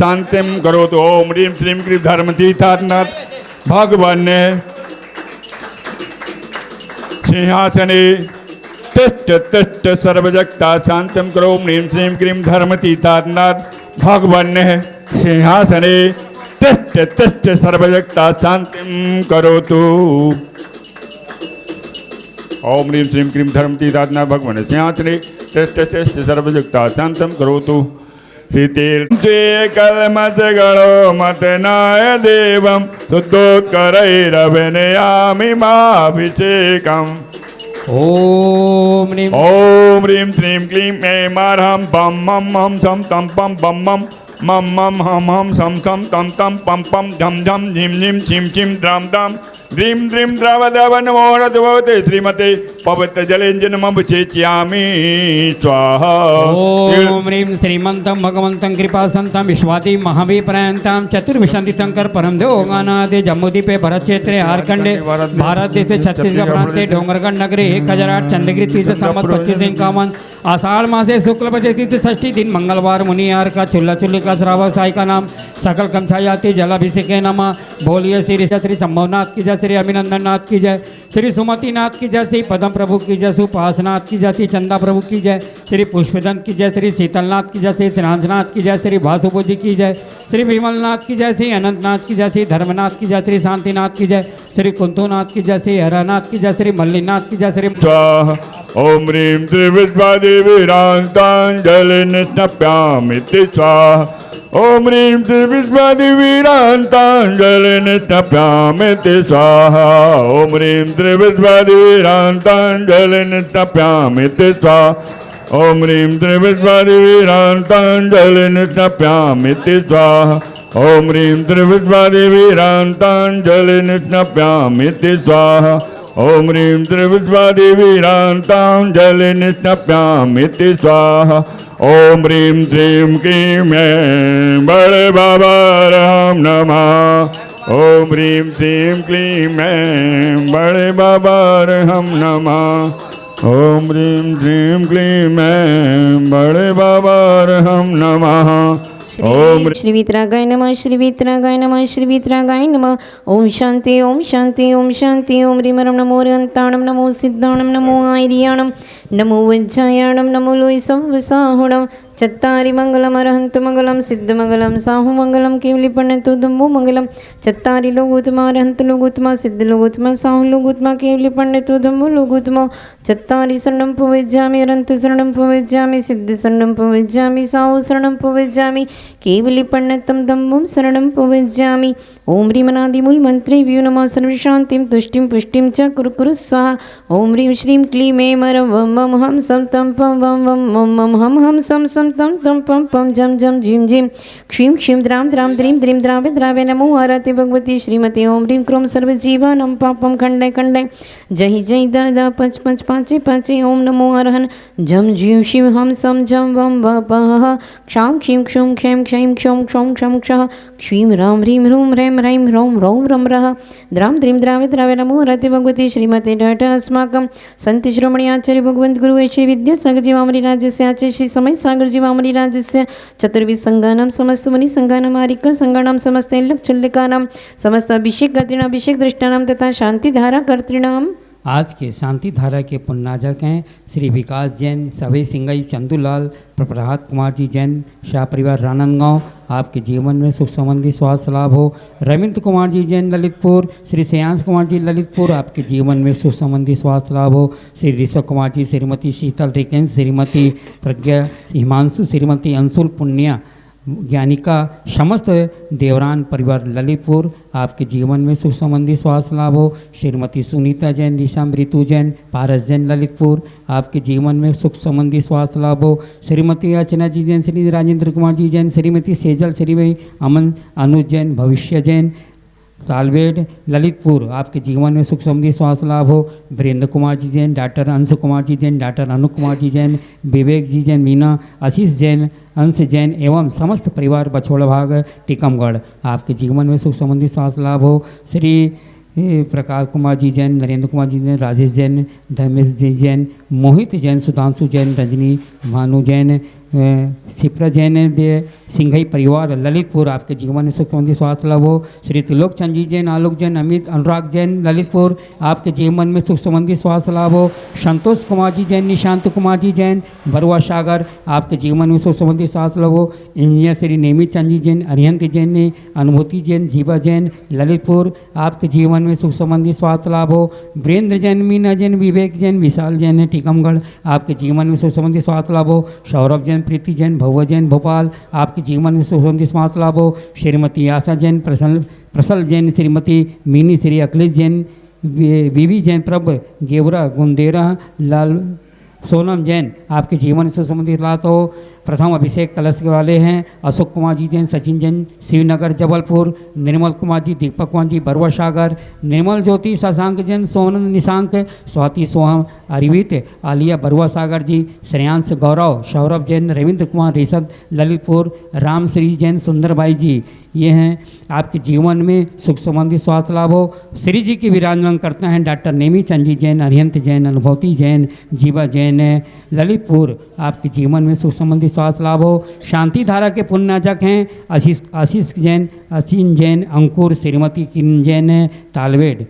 शांतिम करोतु। ओम ह्रीं श्रीं क्लीं धर्मतीर्थनाथ भगवान सिंहासने तिष्ठ तिष्ठ सर्वजगता शांतिम करो। ओम ह्रीं श्रीं क्लीं धर्मतीर्थनाथ भगवान सिंहासने तिष्ठ तिष्ठ सर्वजगता शांतिम करोतु। ओम ह्रीं श्रीं क्लीं धर्मतीर्थनाथ भगवान सिंहासने तिष्ठ तिष्ठ सर्वजगता शांतिम करोतु। श्रीतीर्थे कलमत गणो मत नाय देवम शुद्धोत्करैरभिनयामि माभिषेकम्। ओम ह्रीं श्रीं क्लीं ऐं ह्रां पं मं हं सं तं पं पं मं मं मं हं हं सं सं तं तं पं पं झं झं झिं झिं छिं छिं द्रां द्रां द्रीं द्रीं द्रवद्रव नमो भगवते श्रीमते पवित्र जलेञ्जनमभिषेच्यामि स्वाहा। ओम ह्रीं श्रीमन्तं भगवन्तं कृपासन्तं विश्वाति महावीप्रयन्तं चतुर्विंशतिशङ्कर परम देवगानादि जम्मूद्वीपे भरतक्षेत्रे झारखंडे भारत देशे छत्तीसगढ़ प्रान्ते डोंगरगढ़ नगरे 1008 चंद्रगिरि तीर्थ संवत 2551 आषाढ़ मासे शुक्ल पक्षे तीर्थ षष्ठी दिन मंगलवार मुनियार का चूल्हा चूल्हे का श्रावक साई का नाम सकल कमछायाति जलाभिषेक नमः। बोलिए श्री संभवनाथ की जय, श्री अभिनंदन नाथ की जय, श्री सुमति नाथ की जय, श्री पदम प्रभु की जय, सुपासनाथ की जय, श्री चंदा प्रभु की जय, श्री पुष्पदंत की जय, श्री शीतलनाथ की जय, श्री रांझनाथ की जय, श्री भासुभु जी की जय, श्री विमलनाथ की जय, श्री अनंतनाथ की जय, श्री धर्मनाथ की जय, श्री शांतिनाथ की जय, श्री कुंतुनाथ की जय, श्री हरनाथ की जय, श्री मल्लीनाथ की जय, श्री ओम ह्रीं त्रिविद्वादिवीरान्ताञ्जलिर्निष्णप्यामिति स्वाहा। ओम ह्रीं त्रिविद्वादिवीरान्ताञ्जलिर्निष्णप्यामिति स्वाहा। ओम ह्रीं त्रिविद्वादिवीरान्ताञ्जलिर्निष्णप्यामिति स्वाहा। ओम ह्रीं त्रिविद्वादिवीरान्ताञ्जलिर्निष्णप्यामिति स्वाहा। ओम ह्रीं त्रिविद्वादिवीरान्ताञ्जलिर्निष्णप्यामिति स्वाहा। ओम ह्रीं त्रिविद्वादिवीरान्ताञ्जलिर्निष्णप्यामिति स्वाहा। ओम ह्रीं श्रीं क्लीं ऐं बड़े बाबा राम नमः। ओम ह्रीं श्रीं क्लीं ऐं बड़े बाबा राम नमः। ओम ह्रीं श्रीं क्लीं ऐं बड़े बाबा राम नमः। ओम श्री वीतरागाय नमः, श्री वीतरागाय नमः, श्री वीतरागाय नमः। ओम शांति ओम शांति ओम शांति। ओम ह्रीमरं नमो रन्ताणं नमो सिद्धाणं नमो आयर्याणं नमो वज्रायाणं नमो लोयसंवसाहुणं चत्तारि मंगलम अरहंत मंगलम सिद्ध मंगलम साहु मंगलम केवली पंडितो धम्मो मंगलम चत्तारि लोगोत्तमा अरहंत लोगोत्तमा सिद्ध लोगोत्तमा साहु लोगोत्तमा केवली पंडितो धम्मो लोगोत्तमा चत्तारि शरणं पविज्जामि अरहंत शरणं पविज्जामि सिद्ध शरणं पविज्जामि साहु शरणं पविज्जामि केवली पंडितं धम्मं शरणं पविज्जामि। ओम ह्रीमनादिमूल मंत्रे व्यो नमः सर्वशांतिं तुष्टिं पुष्टिं च कुरु कुरु स्वाहा। ओम ह्रीं श्रीं क्लीं ऐं मं मं हम सं तं पं वं वं मं मं हम हम सं सं तं तं पं पं झं झं झीं झीं क्षीं क्षीं द्रां द्रां द्रीं द्रीं द्रावे द्रावे नमो आरते भगवती श्रीमते। ओम ह्रीं क्रों सर्वजीवानां पापं खण्डय खण्डय जहि जहि द द पच पच पाचे पाचे। ओम नमो अरहन् झं झीं शिव हम सं झं वं वपः क्षां क्षीं क्षुं क्षैं क्षैं क्षौं क्षौं क्षं क्षः क्षीं रां ह्रीं ह्रूं ह्रैं ह्रैं ह्रौं रौं रं रः द्रां द्रीं द्रावे द्रावे नमो आरते भगवती श्रीमते। डठ अस्माकं संति श्रोमणी आचार्य भगवंत गुरु श्री विद्यासागर जीवामणि राज्यस्य आचार्य श्री समय सागर जीवामणि राज्यस्य चतुर्विध संघानां समस्त मुनि संघानां आरिक संघानां समस्त चुल्लिकानां समस्त अभिषेक कर्तॄणां अभिषेक दृष्टानां तथा शांति धारा कर्तॄणां। आज के शांति धारा के पुण्यनाजक हैं श्री विकास जैन, सभी सिंगई, चंदूलाल, प्रभात कुमार जी जैन, शाह परिवार रानंदगांव। आपके जीवन में सुख संबंधी स्वास्थ्य लाभ हो। रविंद्र कुमार जी जैन ललितपुर, श्री श्रेयांश कुमार जी ललितपुर, आपके जीवन में सुख संबंधी स्वास्थ्य लाभ हो। श्री ऋषभ कुमार जी, श्रीमती शीतल रिकेंस, श्रीमती प्रज्ञा हिमांशु, श्रीमती अंशुल पुण्या ज्ञानिका, समस्त देवरान परिवार ललितपुर, आपके जीवन में सुख संबंधी स्वास्थ्य लाभ हो। श्रीमती सुनीता जैन, निशाम ऋतु जैन, पारस जैन ललितपुर, आपके जीवन में सुख संबंधी स्वास्थ्य लाभ हो। श्रीमती अर्चना जी जैन, श्री राजेंद्र कुमार जी जैन, श्रीमती सेजल, श्री अमन अनुज जैन, भविष्य जैन तालवेड ललितपुर, आपके जीवन में सुख समृद्धि स्वास्थ्य लाभ हो। वीरेंद्र कुमार जी जैन, डॉक्टर अंशु कुमार जी जैन, डॉक्टर अनु कुमार जी जैन, विवेक जी जैन, मीना, आशीष जैन, अंश जैन एवं समस्त परिवार बछोड़ा भाग टीकमगढ़, आपके जीवन में सुख संबंधी स्वास्थ्य लाभ हो। श्री प्रकाश कुमार जी जैन, नरेंद्र कुमार जी जैन, राजेश जैन, धर्मेश जी जैन, मोहित जैन, सुधांशु जैन, रजनी भानु जैन, शिप्रा जैन दे सिंघई परिवार ललितपुर, आपके जीवन में सुख समृद्धि स्वास्थ्य लाभ हो। श्री त्रिलोक चंद जी जैन, आलोक जैन, अमित अनुराग जैन ललितपुर, आपके जीवन में सुख समृद्धि स्वास्थ्य लाभ हो। संतोष कुमार जी जैन, निशांत कुमार जी जैन बरुआ सागर, आपके जीवन में सुख समृद्धि स्वास्थ्य लाभ हो। इंजीनियर श्री नेमित चंद जी जैन, अरिहंत जैन ने, अनुभूति जैन, जीवा जैन ललितपुर, आपके जीवन में सुख संबंधी स्वास्थ्य लाभ हो। वीरेंद्र जैन, मीना जैन, विवेक जैन, विशाल जैन है टीकमगढ़, आपके जीवन में सुख संबंधी स्वास्थ्य लाभ हो। सौरभ जैन, प्रीति जैन, भव्य जैन भोपाल, आपके जीवन में सुख संबंधी स्वास्थ्य लाभ हो। श्रीमती आशा जैन, प्रसल जैन, श्रीमती मीनी, श्री अखिलेश जैन, बीवी जैन, प्रभ गेवरा गुंदेरा, लाल सोनम जैन, आपके जीवन से संबंधित लाभ हो। प्रथम अभिषेक कलश वाले हैं अशोक कुमार जी जैन, सचिन जैन शिवनगर जबलपुर, निर्मल कुमार जी, दीपक कुमार जी बरुआ सागर, निर्मल ज्योति शशांक जैन, सोनन निशांक, स्वाति सोहम अरिवित, आलिया बरुआ सागर जी, श्रेयांश गौरव, सौरभ जैन, रविंद्र कुमार ऋषभ ललितपुर, राम श्री जैन, सुंदरबाई जी, ये हैं आपके जीवन में सुख संबंधी स्वास्थ्य लाभ हो। श्री जी की विराजमान करते हैं डॉक्टर नेमी चंद जी जैन, अरिहंत जैन, अनुभूति जैन, जीवा जैन ललितपुर, आपके जीवन में सुख संबंधी स्वास्थ्य लाभ हो। शांति धारा के पुण्यजातक हैं आशीष जैन, असीन जैन, अंकुर, श्रीमती किरण जैन तालवेड,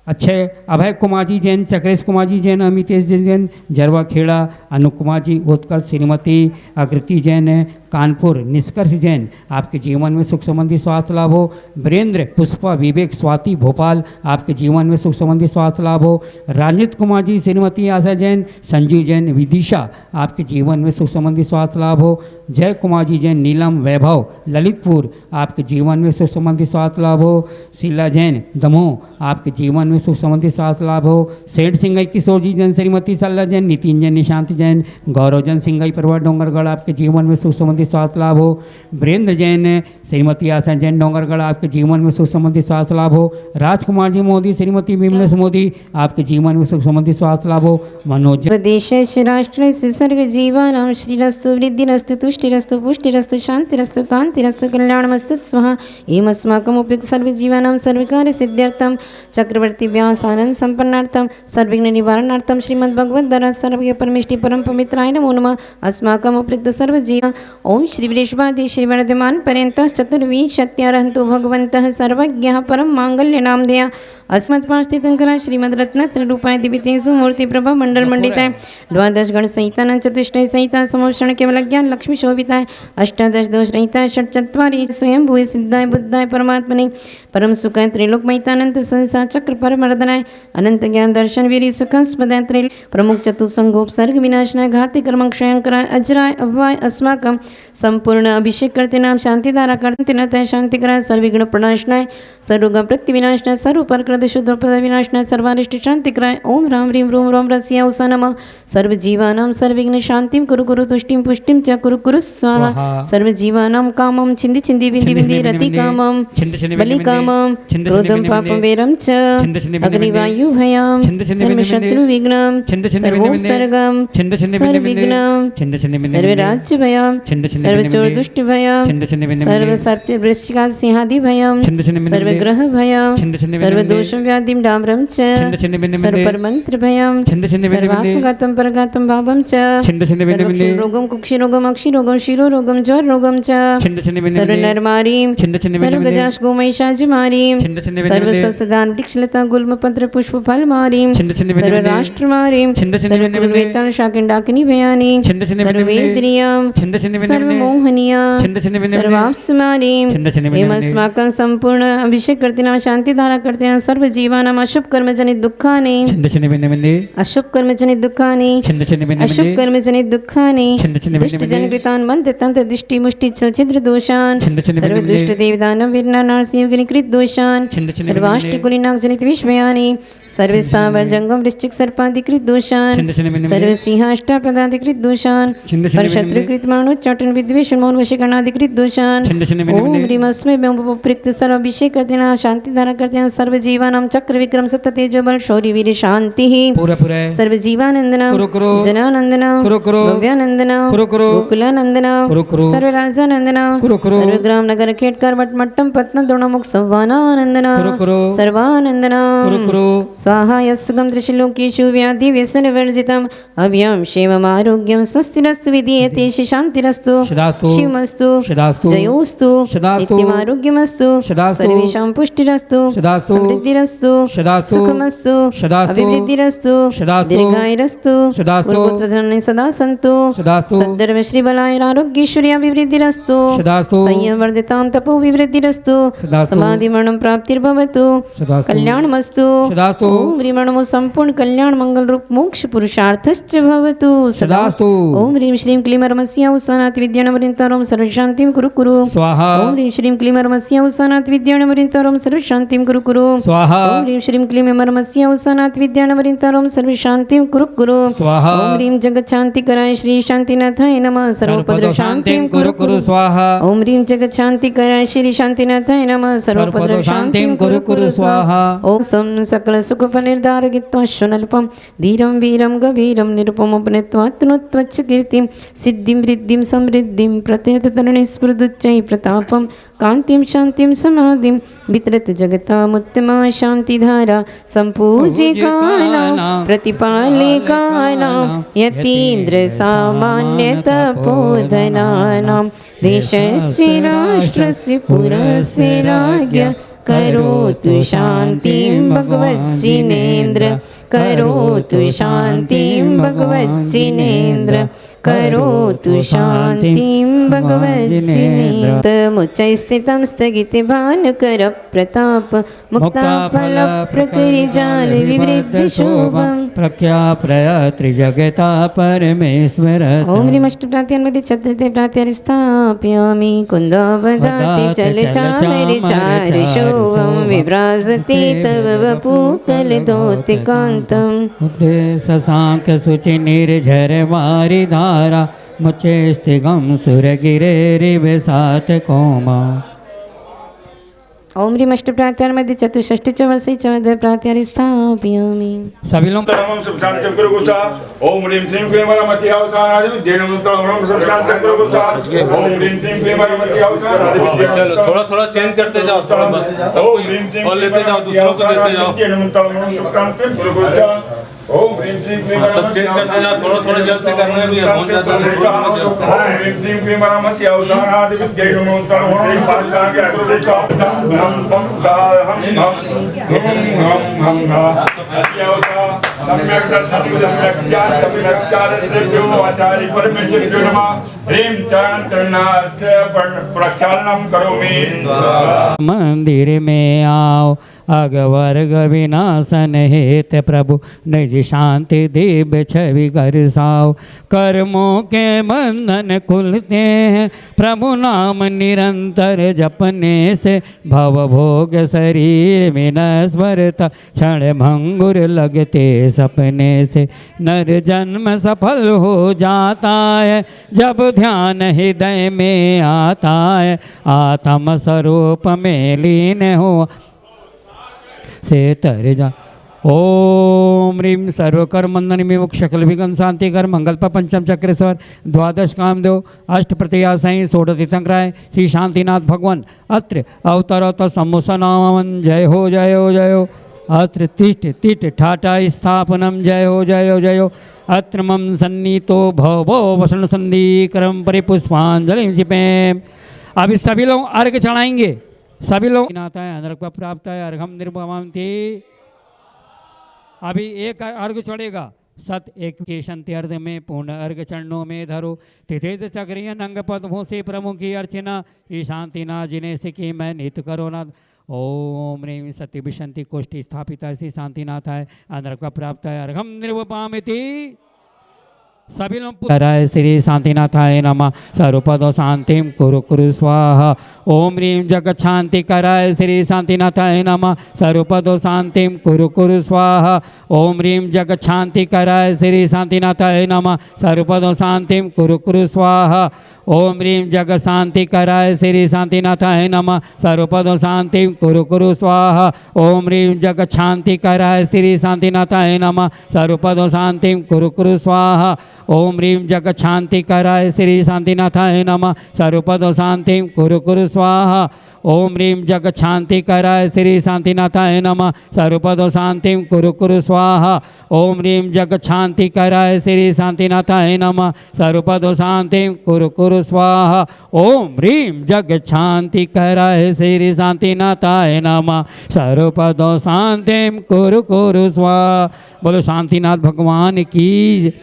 अक्षय अभय कुमार जी जैन, चक्रेश कुमार जी जैन, अमितेश जैन जरवा खेड़ा, अनूप कुमार जी उत्कर्ष, श्रीमती आकृति जैन कानपुर, निष्कर्ष जैन, आपके जीवन में सुख संबंधी स्वास्थ्य लाभ हो। वीरेंद्र, पुष्पा, विवेक, स्वाति भोपाल, आपके जीवन में सुख संबंधी स्वास्थ्य लाभ हो। राजनीत कुमार जी, श्रीमती आशा जैन, संजू जैन, विदिशा, आपके जीवन में सुख संबंधी स्वास्थ्य लाभ हो। जय कुमार जी जैन, नीलम, वैभव ललितपुर, आपके जीवन में सुख संबंधी स्वास्थ्य लाभ हो। शीला जैन दमोह, आपके जीवन में सुख संबंधी स्वास्थ्य लाभ हो। सेठ सिंघई किशोर जी जैन, श्रीमती सल्ला जैन, नितिन जैन, निशांत जैन, गौरव जैन सिंघई परिवार डोंगरगढ़, आपके जीवन में सुख संबंधी स्वास्थ्य लाभ हो। वीरेंद्र जैन, श्रीमती आशा जैन डोंगरगढ़, आपके जीवन में सुख संबंधी स्वास्थ्य लाभ हो। राजकुमार जी मोदी, श्रीमती विमलेश मोदी, आपके जीवन में सुख संबंधी स्वास्थ्य लाभ हो। मनोज देश राष्ट्र सर्व जीवानां श्रीरस्तु वृद्धिरस्तु तुष्टिरस्तु पुष्टिरस्तु शांतिरस्तु कांतिरस्तु कल्याणमस्तु स्वाहा। एमस्माकम् उपयुक्त सर्वजीवानां सर्वकार्य सिद्ध्यर्थं चक्रवर्ती व्यासानंद संपन्नार्थं सर्वविघ्न निवारणार्थं श्रीमद्भगवद्गीता सर्वज्ञ परमेष्टि परम पवित्राय नमो नमः। अस्माकम् उपयुक्त सर्वजीवा ओम श्री वृषभादि श्री वर्धमान पर्यंतः चतुर्विंशत्यर्हन्तु भगवन्तः सर्वज्ञः परम मांगल्यनामधेयः अस्मत्पार्श्वतीर्थंकरा श्रीमद् रत्नत्रयरूपाय दिव्यतेजो मूर्ति प्रभा मंडल मंडिताय द्वादश गण संहिता चतुष्टय संहिता समोषण केवल ज्ञान लक्ष्मी शोभिताय अष्टादश दोष रहिताय षट्चत्वारि स्वयं भूय सिद्धाय बुद्धाय परमात्मने परम सुखाय त्रैलोक्यमयितानंत संसार चक्र परमर्दनाय अनंत ज्ञान दर्शन वीर सुखास्पदाय त्रैल प्रमुख चतुसंगोपसर्ग विनाशनाय घाति कर्म क्षयंकराय अजराय अभवाय अस्माकं संपूर्ण अभिषेक करते नाम शांतिधारा करते नतः शांतिकराय सर्वविघ्न प्रणाशनाय सर्वरोग प्रतिविनाशनाय सर्वपरकृत शुद्धपद विनाशनाय सर्वारिष्ट शांतिकराय ओम राम ह्रीं रूम रोम रस्या उषा नमः। सर्वजीवानां सर्वविघ्न शांतिं कुरु कुरु तुष्टिं पुष्टिं च कुरु कुरु स्वाहा। सर्वजीवानां कामं छिन्धि छिन्धि बिन्दि बिन्दि रति कामं बलि कामं क्रोधं पापं वेरं च अग्निवायु भयं सर्वशत्रु विघ्नं सर्वोपसर्गं सर्वविघ्नं सर्वराज्य भयं सर्वचोर दुष्ट भयं सर्वसर्प वृश्चिका सिंहादि भयं सर्वग्रह भयं सर्वदोष व्याधिं डाम्रं च सर्वपरमंत्र भयं सर्वात्मघातं परघातं भावं च सर्वक्षीरोगं कुक्षिरोगं अक्षिरोगं शिरोरोगं ज्वररोगं च सर्वनरमारीं सर्वगजाश गोमहिषाजिमारीं सर्वसदान वृक्षलता गुल्मपत्र पुष्पफलमारीं सर्वराष्ट्रमारीं सर्वकुलवेतां शाकिंडाकिनी भयानी सर्ववेद्रियां सर्वमोहनीयां सर्वाप्समारीं एवमस्माकं संपूर्ण अभिषेक करते नाम शांति धारा करते नाम सर्व जीवानाम अशुभ कर्म जनित दुःखानि अशुभ कर्म जनित दुःखानि अशुभ कर्म जनित दुःखानि दुष्ट जन कृतान मंत्र तंत्र दृष्टि मुष्टि छिद्र दोषान सर्व दुष्ट देवदानव वीरना नारसिंह कृत दोषान सर्वाष्ट कुलिनाग जनित विश्वयानि सर्व स्थावर जंगम वृश्चिक सर्पाधिकृत दोषान सर्व सिंहाष्टा प्रदाधिकृत दोषान परशत्रु कृत मानो चट पटन विद्वेषण मौन वशीकरणाधिकृत दोषान छिन्न छिन्न भिन्न ओम भिन्न ह्रीम अस्मै प्रयुक्त सर्व अभिषेक करते हैं शांति धारा करते हैं सर्व जीवानाम चक्र विक्रम सत्य तेजो बल शौर्य वीर शांति ही पूरा पूरा सर्व जीवानंदना कुरु कुरु जनानंदना कुरु कुरु भव्यानंदना कुरु कुरु गोकुलानंदना कुरु कुरु सर्व राजानंदना कुरु कुरु सर्व ग्राम नगर खेटकर वटमट्टम पत्न द्रोणमुख संवानानंदना कुरु कुरु सर्वानंदना कुरु कुरु स्वाहा यस्सुगम त्रिशलोकेषु व्याधि व्यसन वर्जितम अभ्यम क्षेमम आरोग्यम स्वस्तिरस्तु विधीयते शांतिरस्तु सदास्तु शिवमस्तु सदास्तु जयोस्तु सदास्तु नित्यमारोग्यमस्तु सदास्तु सर्वेषां पुष्टिरस्तु सदास्तु समृद्धिरस्तु सदास्तु सुखमस्तु सदास्तु अभिवृद्धिरस्तु सदास्तु दीर्घायुरस्तु सदास्तु पुत्रधनानि सदा सन्तु सदास्तु सद्धर्म श्रीबलायरारोग्यैश्वर्य अभिवृद्धिरस्तु सदास्तु संयमवर्धितां तपो विवृद्धिरस्तु सदास्तु समाधिमरणं प्राप्तिर्भवतु सदास्तु कल्याणमस्तु सदास्तु ओम ह्रीं नमो संपूर्ण कल्याण मंगल रूप मोक्ष पुरुषार्थश्च भवतु सदास्तु ओम ह्रीं श्रीं क्लीं रमस्या उसानात् विद्यानवरिन्तरं सर्वशान्तिं कुरु कुरु स्वाहा ओम ह्रीं श्रीं क्लीं रमस्या उसानात् विद्यानवरिन्तरं सर्वशान्तिं कुरु कुरु स्वाहा ओम ह्रीं श्रीं क्लीं रमस्या उसानात् विद्यानवरिन्तरं सर्वशान्तिं कुरु कुरु स्वाहा ओम ह्रीं जगच्छान्तिकराय श्री शान्तिनाथाय नमः सर्वोपद्रव शान्तिं कुरु कुरु स्वाहा ओम ह्रीं जगच्छान्तिकराय श्री शान्तिनाथाय नमः सर्वोपद्रव शान्तिं कुरु कुरु स्वाहा ओम सं सकल सुख फलनिर्धारयित्वा शुनल्पं धीरं वीरं गभीरं निरुपमोपनीत्वात्मत्वच्च कीर्तिं सिद्धिं वृद्धिं समृद्धिं प्रत्यततरणे स्फुरदुच्चै प्रतापं कान्तिं शान्तिं समाधिं वितरत जगतामुत्तमा शान्तिधारा सम्पूजिकानां प्रतिपालिकानां यतीन्द्रसामान्यतपोधनानां देशस्य राष्ट्रस्य पुरस्य राज्ञ करोतु शान्तिं भगवज्जिनेन्द्र करोतु शान्तिं भगवज्जिनेन्द्र करोतु शान्तिं भगवज्जिनेन्द्र तमुच्चैस्थितं स्थगिते भानुकर प्रताप मुक्ताफल प्रकरिजाल विवृद्ध शोभम् प्रख्याप्रयत्रिजगता परमेश्वर ओम ह्रीं अष्टप्रात्यान्मध्ये छत्रते प्रात्यारिस्थापयामि कुन्दावदाति चलचामरिचारि शोभं विभ्राजते तव वपुकलधोतिकान्तम् शशांक शुचि निर्झर मारी धारा मुचे स्थिगम सुरगिरेरिव सात कोमा ओम ह्रीं अष्टप्रात्यान्मध्ये चतुष्षष्टि च वर्षे च प्रात्यारिस्थापयामि सभी लोग नमः सुशांत कुरु गुप्ता ओम ह्रीं श्रीं क्लीं वरमति अवसानादि विद्येन नमः सुशांत कुरु गुप्ता ओम ह्रीं श्रीं क्लीं वरमति अवसानादि चलो थोड़ा थोड़ा चेंज करते जाओ थोड़ा बस ओम ह्रीं श्रीं और लेते जाओ दूसरों को देते जाओ विद्येन नमः सुशांत कुरु गुप्ता ओम ह्रीं श्रीं क्लीं सब चेंज करते जाओ थोड़ा थोड़ा जल्द से करना है भैया हो जाता है ओम ह्रीं श्रीं क्लीं वरमति अवसानादि विद्येन नमः पांचटांगे अग्रदेशा हम हम हम सम्यक दर्शन सम्यक ज्ञान सम्यक चारित्र्यो आचार्य परमेश्वरो नमः ह्रीं चरणास्य प्रक्षालनं करोमि मंदिर में आओ अगवर्ग विनाशन हेत प्रभु निज शांति दिव्य छवि कर साओ कर्मों के बंधन खुलते हैं प्रभु नाम निरंतर जपने से भव भोग शरीर में नश्वरता क्षण भंगुर लगते सपने से नर जन्म सफल हो जाता है जब ध्यान हृदय में आता है आत्म स्वरूप में लीन हो से तर जा ओम ह्रीं सर्वकर मंदन विमुख शकल विघ्न शांतिकर मंगल पर पंचम चक्रेश्वर द्वादश कामदेव अष्ट प्रत्यया साई षोडश तीर्थंकराय श्री शांतिनाथ भगवान अत्र अवतरत सम्मुसनामन जय हो जय हो जय हो अत्र तिष्ठ तिष्ठ ठाटा स्थापनम जय हो जय हो जय हो अत्र मम सन्नीतो भवो वसन संधीकरम परिपुष्पांजलि क्षिपेम। अभी सभी लोग अर्घ चढ़ाएंगे सभी लोग नाता है अनर्घ प्राप्त है अर्घम निर्भवंती। अभी एक अर्घ चढ़ेगा सत एक के शंति अर्घ में पूर्ण अर्घ चरणों में धरो तिथे चक्रिय नंग पद्मों से प्रमुखी अर्चना ई शांति ना जिने से की मैं नित करो ना ओम ह्रीं सत्य विशंति कोष्ठी स्थापिता श्री शांतिनाथ है अनर्घ प्राप्त है अर्घम निर्वपामिति। सभी लोग कराय श्री शांतिनाथाय नमः सर्वपदो शांतिं कुरु कुरु स्वाहा ओम ह्रीं जगत शांति कराय श्री शांतिनाथाय नमः सर्वपदो शांतिं कुरु कुरु स्वाहा ओम ह्रीं जगत शांति कराय श्री शांतिनाथाय नमः सर्वपदो शांतिं कुरु कुरु स्वाहा ओम ह्रीं जग शांति कराय श्री शांतिनाथाय नमः सर्वपद शांति कुरु कुरु स्वाहा। ओम ह्रीं जग शांति कराय श्री शांतिनाथाय नमः सर्वपद शांति कुरु कुरु स्वाहा। ओम ह्रीं जग शांति कराय श्री शांतिनाथाय नमः सर्वपद शांति कुरु कुरु स्वाहा। ओम ह्रीं जग शांति कराय श्री शांतिनाथाय नमः सर्वपद शांति कुरु कुरु स्वाहा। ओम ह्रीं जग शांति कराय श्री शांतिनाथाय नमः सर्वपद शांति कुरु कुरु स्वाहा। ओम ह्रीं जग शांति कराय श्री शांतिनाथाय नमः सर्वपद शांति कुरु कुरु स्वाहा। बोलो शांतिनाथ भगवान की।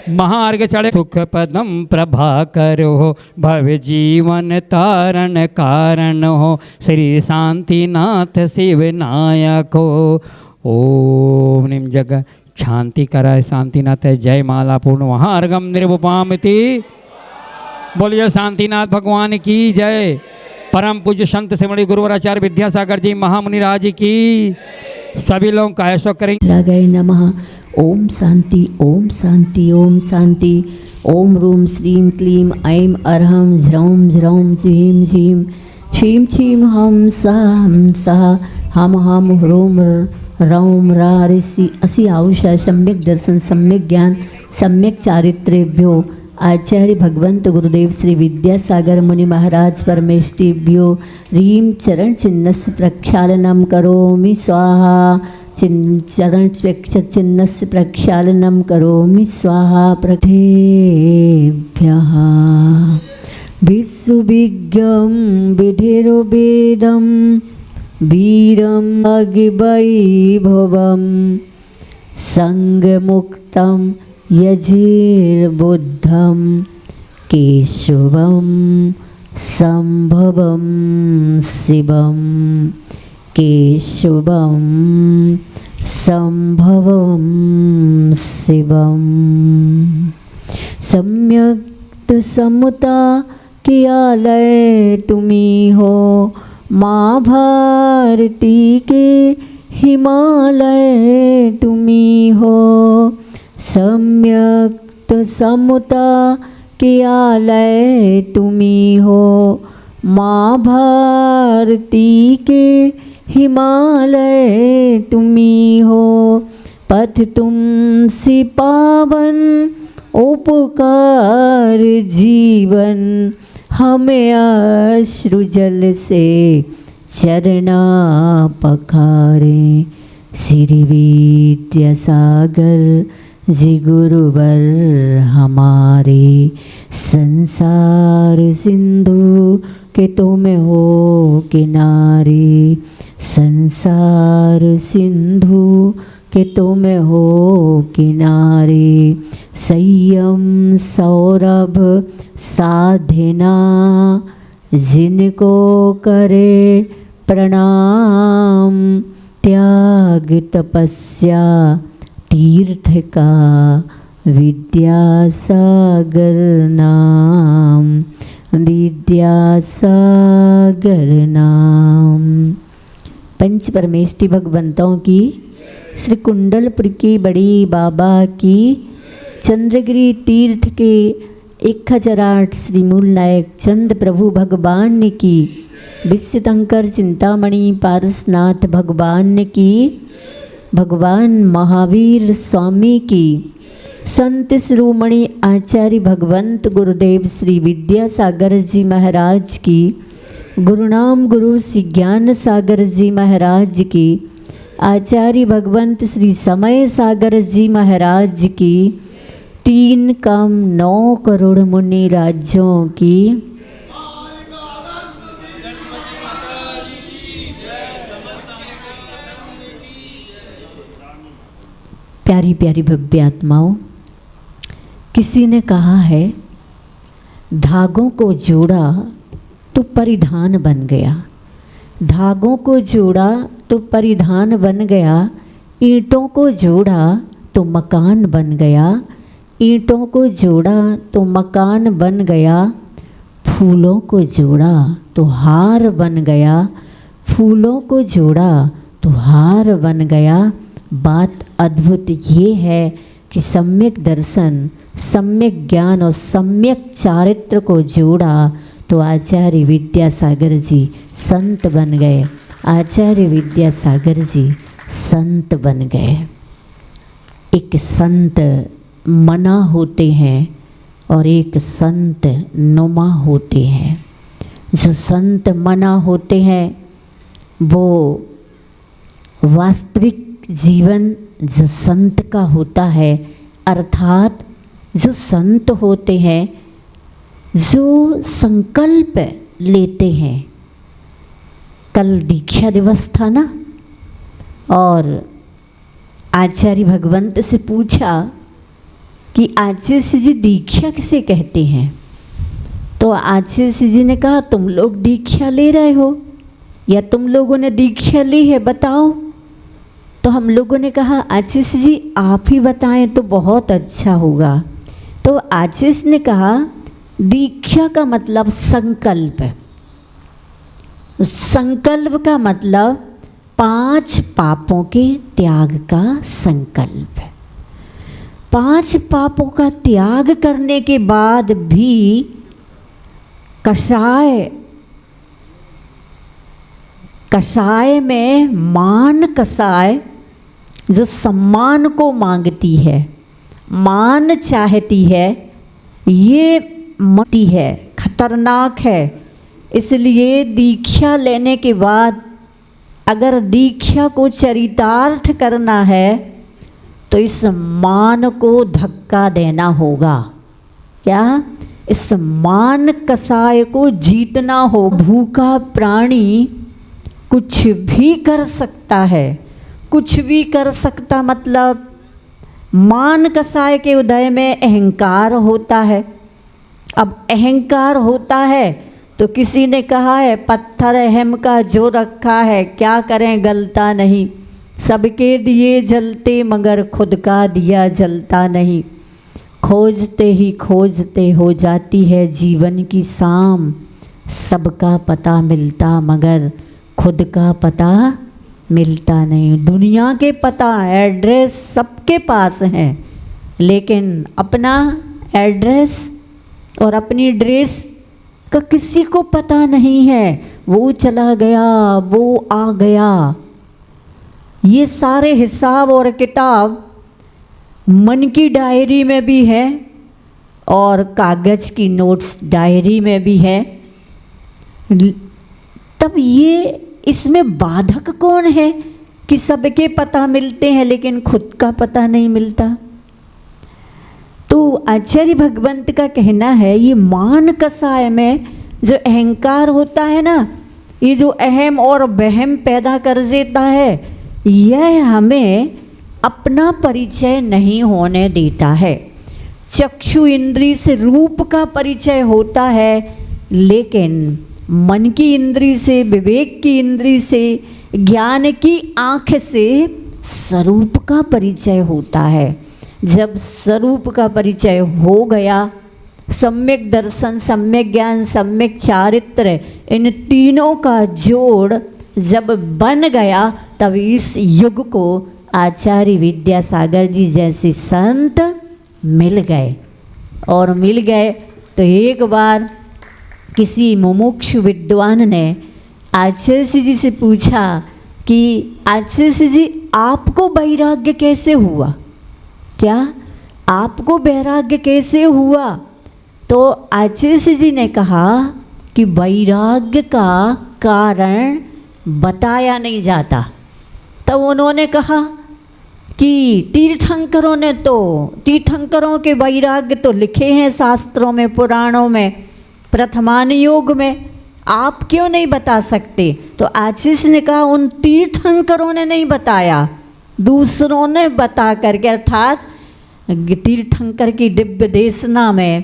महार्घ चढ़े सुख पदम प्रभाकर हो भव जीवन तारण कारण हो श्री शांतिनाथ शिव नायक हो। ओम निम जग शांति कराय शांतिनाथ जय माला पूर्ण महार्घम निर्वपामिति। बोलिए शांतिनाथ भगवान की जय। परम पूज्य संत सिमड़ी गुरुवराचार्य विद्यासागर जी महामुनि राज की। सभी लोग कैसो करें। लगाए नमः। ओम शांति ओम शांति ओम शांति। ओम रूम श्रीं क्लीं ऐं अर्हं झ्रौं झ्रौं झीं झीं क्षीं क्षीं हम सा हम ह्रोम रौम रा ऋषि असी आउषा सम्यक दर्शन सम्यक ज्ञान सम्यक चारित्र्यभ्यो आचार्य भगवंत गुरुदेव श्री विद्यासागर मुनि महाराज परमेष्टिभ्यो ह्रीं चरण चिन्हस्य प्रक्षालनं करोमि स्वाहा। चरण चिन्हस्य प्रक्षालनं करोमि स्वाहा। प्रथेभ्यः विश्वविज्ञं विधिर्वेदं वीरं अगिवैभवं संगमुक्तं यजिर्बुद्धं केशवं संभवं शिवं केशवं संभवं शिवं। सम्यक्त समुता किया लय तुम्ही हो माँ भारती के हिमालय तुम्ही हो। सम्यक्त समुता किया लय तुम्ही हो माँ भारती के हिमालय तुम्ही हो। पथ तुमसे पावन उपकार जीवन हमें अश्रु जल से चरना पखारे। श्री विद्यासागर जी गुरुवर हमारे संसार सिंधु के तुम हो किनारे। संसार सिंधु के तुम हो किनारे। संयम सौरभ साधना जिनको करे प्रणाम। त्याग तपस्या तीर्थ का विद्यासागर नाम विद्यासागर नाम। पंच परमेष्टि भगवंतों की श्री कुंडलपुर की बड़ी बाबा की चंद्रगिरी तीर्थ के 1008 श्री मूल नायक चंद प्रभु भगवान की विश्वशंकर चिंतामणि पारसनाथ भगवान की भगवान महावीर स्वामी की संत शिरोमणि आचार्य भगवंत गुरुदेव श्री विद्यासागर जी महाराज की गुरुनाम गुरु श्री ज्ञान सागर जी महाराज की आचार्य भगवंत श्री समय सागर जी महाराज की 3 कम 9 करोड़ मुनि राज्यों की प्यारी प्यारी भव्य आत्माओं। किसी ने कहा है धागों को जोड़ा तो परिधान बन गया। धागों को जोड़ा तो परिधान बन गया। ईंटों को जोड़ा तो मकान बन गया। ईंटों को जोड़ा तो मकान बन गया। फूलों को जोड़ा तो हार बन गया। फूलों को जोड़ा तो हार बन गया। बात अद्भुत ये है कि सम्यक दर्शन, सम्यक ज्ञान और सम्यक चारित्र को जोड़ा तो आचार्य विद्यासागर जी संत बन गए। आचार्य विद्यासागर जी संत बन गए। एक संत मना होते हैं और एक संत नुमा होते हैं। जो संत मना होते हैं वो वास्तविक जीवन जो संत का होता है, अर्थात जो संत होते हैं जो संकल्प लेते हैं। कल दीक्षा दिवस था ना, और आचार्य भगवंत से पूछा कि आचार्य जी दीक्षा किसे कहते हैं। तो आचार्य जी ने कहा तुम लोग दीक्षा ले रहे हो या तुम लोगों ने दीक्षा ली है, बताओ। तो हम लोगों ने कहा आचार्य जी आप ही बताएं तो बहुत अच्छा होगा। तो आचार्य ने कहा दीक्षा का मतलब संकल्प। संकल्प का मतलब 5 पापों के त्याग का संकल्प। 5 पापों का त्याग करने के बाद भी कषाय में मान कषाय जो सम्मान को मांगती है, मान चाहती है, ये मती है, खतरनाक है। इसलिए दीक्षा लेने के बाद अगर दीक्षा को चरितार्थ करना है तो इस मान को धक्का देना होगा। क्या? इस मान कसाय को जीतना हो। भूखा प्राणी कुछ भी कर सकता है, कुछ भी कर सकता मतलब मान कसाय के उदय में अहंकार होता है। अब अहंकार होता है तो किसी ने कहा है पत्थर अहम का जो रखा है क्या करें गलता नहीं, सबके दिए जलते मगर खुद का दिया जलता नहीं। खोजते ही खोजते हो जाती है जीवन की शाम, सबका पता मिलता मगर खुद का पता मिलता नहीं। दुनिया के पता एड्रेस सबके पास हैं, लेकिन अपना एड्रेस और अपनी ड्रेस का किसी को पता नहीं है। वो चला गया, वो आ गया। ये सारे हिसाब और किताब मन की डायरी में भी है और कागज़ की नोट्स डायरी में भी है। तब ये इसमें बाधक कौन है कि सबके पता मिलते हैं लेकिन खुद का पता नहीं मिलता। तो आचार्य भगवंत का कहना है ये मान कसाय में जो अहंकार होता है ना, ये जो अहम और वहम पैदा कर देता है, यह हमें अपना परिचय नहीं होने देता है। चक्षु इंद्री से रूप का परिचय होता है, लेकिन मन की इंद्री से, विवेक की इंद्री से, ज्ञान की आँख से स्वरूप का परिचय होता है। जब स्वरूप का परिचय हो गया, सम्यक दर्शन, सम्यक ज्ञान, सम्यक चारित्र, इन तीनों का जोड़ जब बन गया, तब इस युग को आचार्य विद्यासागर जी जैसे संत मिल गए। और मिल गए तो एक बार किसी मुमुक्षु विद्वान ने आचार्य जी से पूछा कि आचार्य जी आपको वैराग्य कैसे हुआ? क्या आपको वैराग्य कैसे हुआ? तो आचार्य जी ने कहा कि वैराग्य का कारण बताया नहीं जाता। तब उन्होंने कहा कि तीर्थंकरों के वैराग्य तो लिखे हैं शास्त्रों में, पुराणों में, प्रथमान योग में, आप क्यों नहीं बता सकते? तो आचार्य ने कहा उन तीर्थंकरों ने नहीं बताया, दूसरों ने बता करके, अर्थात तीर्थंकर की दिव्य देशना में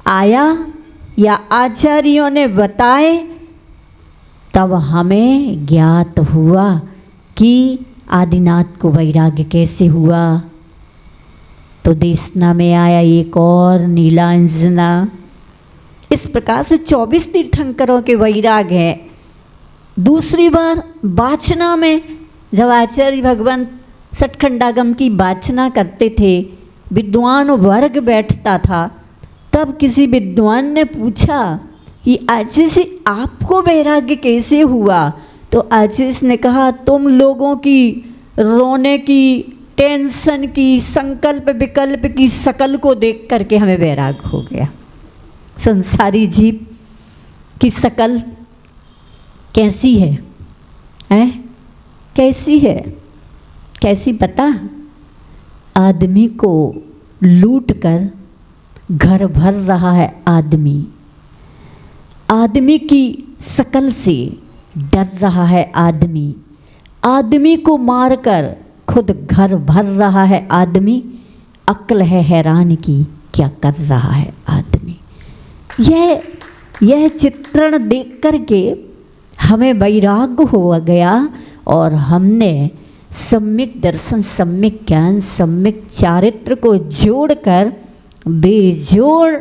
आया या आचार्यों ने बताए, तब हमें ज्ञात हुआ कि आदिनाथ को वैराग्य कैसे हुआ। तो देशना में आया एक और नीलांजना। इस प्रकार से 24 तीर्थंकरों के वैराग्य हैं। दूसरी बार वाचना में जब आचार्य भगवंत सठखंडागम की वाचना करते थे, विद्वान वर्ग बैठता था, तब किसी विद्वान ने पूछा कि आशीष से आपको वैराग्य कैसे हुआ? तो आशीष ने कहा, तुम लोगों की रोने की, टेंशन की, संकल्प विकल्प की शकल को देख करके हमें वैराग्य हो गया। संसारी जीव की शकल कैसी है, हैं? कैसी है? कैसी पता? आदमी को लूट कर घर भर रहा है आदमी, आदमी की शकल से डर रहा है आदमी, आदमी को मारकर खुद घर भर रहा है आदमी, अक्ल है हैरान की क्या कर रहा है आदमी। यह चित्रण देख कर के हमें वैराग्य हो गया और हमने सम्यक दर्शन, सम्यक ज्ञान, सम्यक चारित्र को जोड़कर बेजोड़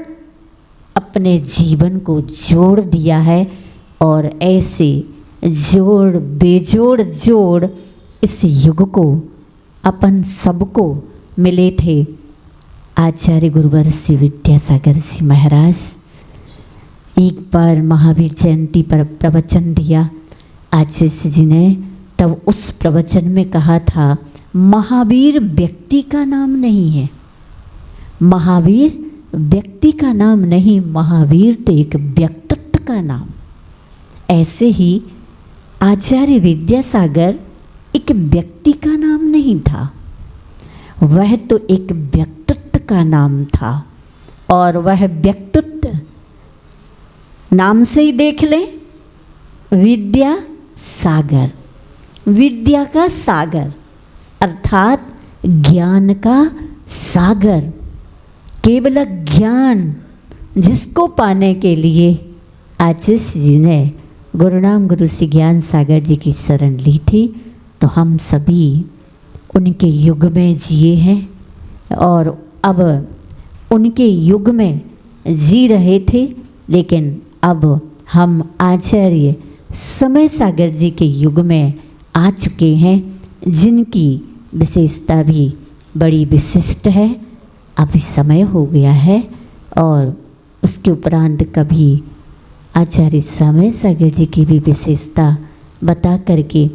अपने जीवन को जोड़ दिया है। और ऐसे जोड़ बेजोड़ जोड़ इस युग को अपन सबको मिले थे आचार्य गुरुवर श्री विद्यासागर जी महाराज। एक बार महावीर जयंती पर प्रवचन दिया आचार्य जी ने, तब उस प्रवचन में कहा था महावीर व्यक्ति का नाम नहीं है, महावीर व्यक्ति का नाम नहीं, महावीर तो एक व्यक्तित्व का नाम। ऐसे ही आचार्य विद्यासागर एक व्यक्ति का नाम नहीं था, वह तो एक व्यक्तित्व का नाम था। और वह व्यक्तित्व नाम से ही देख लें, विद्या सागर, विद्या का सागर अर्थात ज्ञान का सागर। केवल ज्ञान जिसको पाने के लिए आचार्य जी ने गुरुनाम गुरु श्री ज्ञान सागर जी की शरण ली थी, तो हम सभी उनके युग में जिए हैं और अब उनके युग में जी रहे थे। लेकिन अब हम आचार्य समय सागर जी के युग में आ चुके हैं, जिनकी विशेषता भी बड़ी विशिष्ट है। अभी समय हो गया है और उसके उपरांत कभी आचार्य समय सागर जी की भी विशेषता बता करके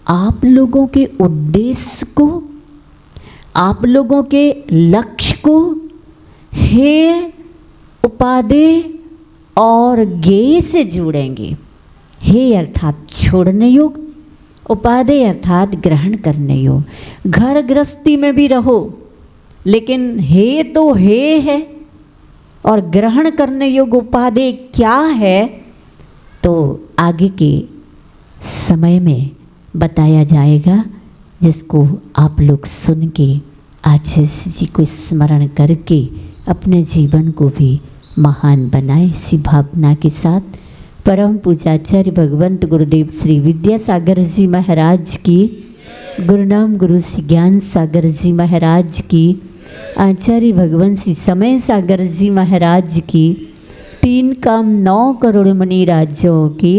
आप लोगों के उद्देश्य को, आप लोगों के लक्ष्य को हे उपादेय और ज्ञेय से जोड़ेंगे। हे अर्थात छोड़ने योग, उपादेय अर्थात ग्रहण करने योग। घर गृहस्थी में भी रहो लेकिन हे तो हे है, और ग्रहण करने योग उपादेय क्या है तो आगे के समय में बताया जाएगा, जिसको आप लोग सुन के आचार्य जी को स्मरण करके अपने जीवन को भी महान बनाए। इसी भावना के साथ परम पूज्याचार्य भगवंत गुरुदेव श्री विद्यासागर जी महाराज की, गुरुनाम गुरु श्री ज्ञान सागर जी महाराज की, आचार्य भगवान श्री समय सागर जी महाराज की, 3 काम 9 करोड़ मुनि राज्यों की